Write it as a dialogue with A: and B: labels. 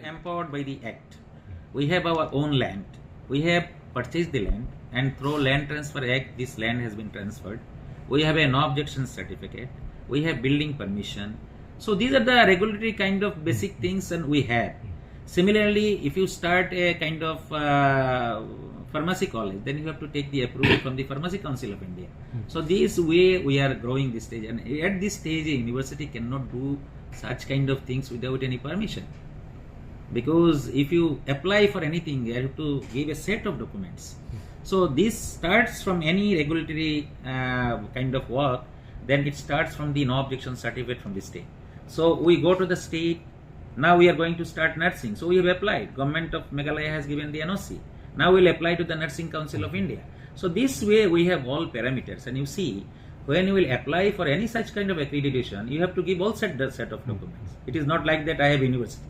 A: empowered by the Act. We have our own land. We have purchased the land, and through Land Transfer Act, this land has been transferred. We have a no objection certificate. We have building permission. So these are the regulatory kind of basic things, and we have. Similarly, if you start a kind of pharmacy college, then you have to take the approval from the Pharmacy Council of India. So this way we are growing this stage, and at this stage, a university cannot do such kind of things without any permission. Because if you apply for anything, you have to give a set of documents. So this starts from any regulatory kind of work, then it starts from the no objection certificate from the state. So we go to the state. Now we are going to start nursing. So we have applied. Government of Meghalaya has given the NOC. Now we will apply to the Nursing Council of India. So this way we have all parameters. And you see, when you will apply for any such kind of accreditation, you have to give all set of documents. It is not like that I have university.